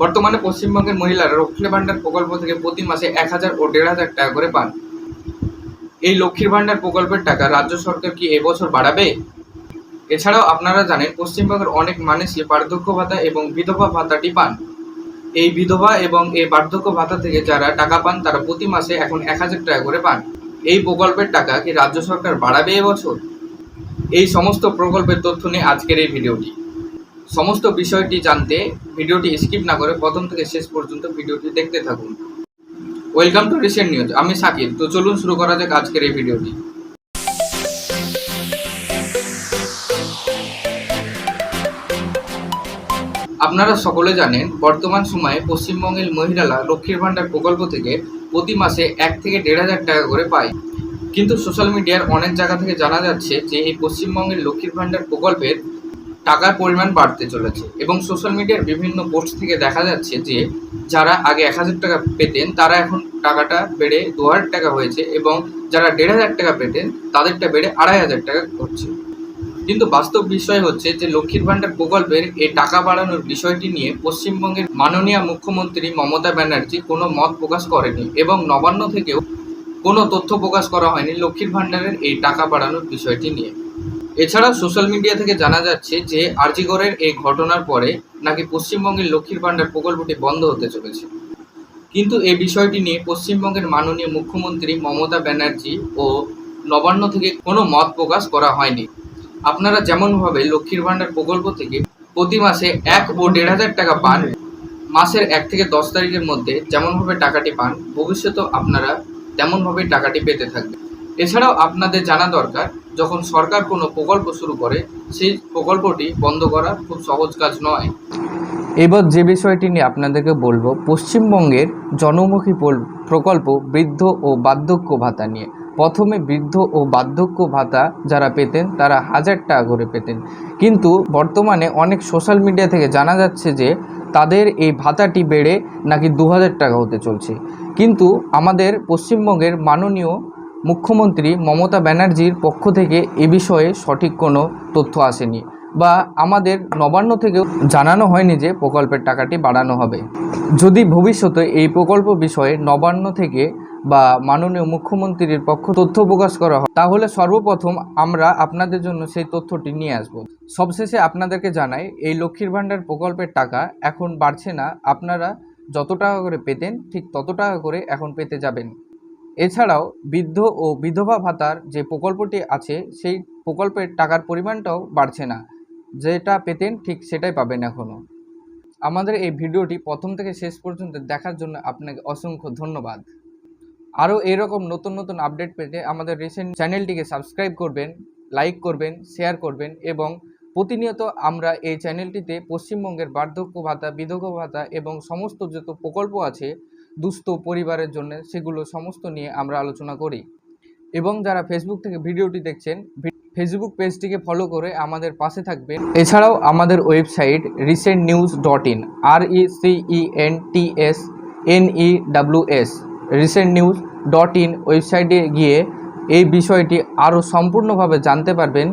বর্তমানে পশ্চিমবঙ্গের মহিলারা লক্ষ্মীর ভান্ডার প্রকল্প থেকে প্রতি মাসে ১,০০০ ও ১,৫০০ টাকা করে পান। এই লক্ষ্মীর ভান্ডার প্রকল্পের টাকা রাজ্য সরকার কি এবছর বাড়াবে? এছাড়াও আপনারা জানেন পশ্চিমবঙ্গের অনেক মানুষই বার্ধক্য ভাতা এবং বিধবা ভাতাটি পান। এই বিধবা এবং এই বার্ধক্য ভাতা থেকে যারা টাকা পান তারা প্রতি মাসে এখন ১,০০০ টাকা করে পান। এই প্রকল্পের টাকা কি রাজ্য সরকার বাড়াবে এবছর? এই সমস্ত প্রকল্পের তথ্য নিয়ে আজকের এই ভিডিওটি। সমস্ত বিষয়টি জানতে ভিডিওটি স্কিপ না করে প্রথম থেকে শেষ পর্যন্ত ভিডিওটি দেখতে থাকুন। ওয়েলকাম টু রিসেন্ট নিউজ, আমি সাকিব। তো চলুন শুরু করা যাক আজকের এই ভিডিওটি। আপনারা সকলে জানেন বর্তমান সময়ে পশ্চিমবঙ্গের মহিলারা লক্ষ্মীর ভান্ডার প্রকল্প থেকে প্রতি মাসে ১ থেকে ১,৫০০ টাকা করে পায়। কিন্তু সোশ্যাল মিডিয়ার অনেক জায়গা থেকে জানা যাচ্ছে যে এই পশ্চিমবঙ্গের লক্ষ্মীর ভান্ডার প্রকল্পের টাকার পরিমাণ বাড়তে চলেছে এবং সোশ্যাল মিডিয়ার বিভিন্ন পোস্ট থেকে দেখা যাচ্ছে যে যারা আগে ১,০০০ টাকা পেতেন তারা এখন টাকাটা বেড়ে ২,০০০ টাকা হয়েছে এবং যারা ১,৫০০ টাকা পেতেন তাদেরটা বেড়ে ২,৫০০ টাকা হচ্ছে। কিন্তু বাস্তব বিষয় হচ্ছে যে লক্ষ্মীর ভান্ডার প্রকল্পের এই টাকা বাড়ানোর বিষয়টি নিয়ে পশ্চিমবঙ্গের মাননীয় মুখ্যমন্ত্রী মমতা ব্যানার্জি কোনো মত প্রকাশ করেনি এবং নবান্ন থেকেও কোনো তথ্য প্রকাশ করা হয়নি লক্ষ্মীর ভান্ডারের এই টাকা বাড়ানোর বিষয়টি নিয়ে। এছাড়াও সোশ্যাল মিডিয়া থেকে জানা যাচ্ছে যে আরজিকরের এই ঘটনার পরে নাকি পশ্চিমবঙ্গের লক্ষ্মীর ভান্ডার প্রকল্পটি বন্ধ হতে চলেছে। কিন্তু এই বিষয়টি নিয়ে পশ্চিমবঙ্গের মাননীয় মুখ্যমন্ত্রী মমতা ব্যানার্জি ও নবান্ন থেকে কোনো মত প্রকাশ করা হয়নি। আপনারা যেমনভাবে লক্ষ্মীর ভান্ডার প্রকল্প থেকে প্রতি মাসে ১ ও ১,৫০০ টাকা পান, মাসের ১ থেকে ১০ তারিখের মধ্যে যেমনভাবে টাকাটি পান ভবিষ্যতেও আপনারা তেমনভাবেই টাকাটি পেতে থাকবেন। এছাড়াও আপনাদের জানা দরকার যখন সরকার কোনো প্রকল্প শুরু করে সেই প্রকল্পটি বন্ধ করা খুব সহজ কাজ নয়। এবার যে বিষয়টি নিয়ে আপনাদেরকে বলবো পশ্চিমবঙ্গের জনমুখী প্রকল্প বৃদ্ধ ও বার্ধক্য ভাতা নিয়ে। প্রথমে বৃদ্ধ ও বার্ধক্য ভাতা যারা পেতেন তারা ১,০০০ টাকা করে পেতেন, কিন্তু বর্তমানে অনেক সোশ্যাল মিডিয়া থেকে জানা যাচ্ছে যে তাদের এই ভাতাটি বেড়ে নাকি ২,০০০ টাকা হতে চলছে। কিন্তু আমাদের পশ্চিমবঙ্গের মাননীয় মুখ্যমন্ত্রী মমতা ব্যানার্জির পক্ষ থেকে এ বিষয়ে সঠিক কোনো তথ্য আসেনি বা আমাদের নবান্ন থেকেও জানানো হয়নি যে প্রকল্পের টাকাটি বাড়ানো হবে। যদি ভবিষ্যতে এই প্রকল্প বিষয়ে নবান্ন থেকে বা মাননীয় মুখ্যমন্ত্রীর পক্ষ তথ্য প্রকাশ করা হয় তাহলে সর্বপ্রথম আমরা আপনাদের জন্য সেই তথ্যটি নিয়ে আসব। সবশেষে আপনাদেরকে জানাই এই লক্ষ্মীর ভান্ডার প্রকল্পের টাকা এখন বাড়ছে না, আপনারা যত টাকা করে পেতেন ঠিক তত টাকা করে এখন পেতে যাবেন। এছাড়াও বৃদ্ধ ও বিধবা ভাতার যে প্রকল্পটি আছে সেই প্রকল্পের টাকার পরিমাণটাও বাড়ছে না, যেটা পেতেন ঠিক সেটাই পাবেন এখনও। আমাদের এই ভিডিওটি প্রথম থেকে শেষ পর্যন্ত দেখার জন্য আপনাকে অসংখ্য ধন্যবাদ। আরও এরকম নতুন নতুন আপডেট পেতে আমাদের রিসেন্ট চ্যানেলটিকে সাবস্ক্রাইব করবেন, লাইক করবেন, শেয়ার করবেন এবং প্রতিনিয়ত আমরা এই চ্যানেলটিতে পশ্চিমবঙ্গের বার্ধক্য ভাতা, বিধবা ভাতা এবং সমস্ত যত প্রকল্প আছে দুস্থ পরিবারের জন্য সেগুলো সমস্ত নিয়ে আমরা আলোচনা করি। এবং যারা ফেসবুক থেকে ভিডিওটি দেখছেন ফেসবুক পেজটিকে ফলো করে আমাদের পাশে থাকবেন। এছাড়াও আমাদের ওয়েবসাইট recentnews.in RECENTSNEWS recentnews.in ওয়েবসাইটে গিয়ে এই বিষয়টি আরও সম্পূর্ণভাবে জানতে পারবেন।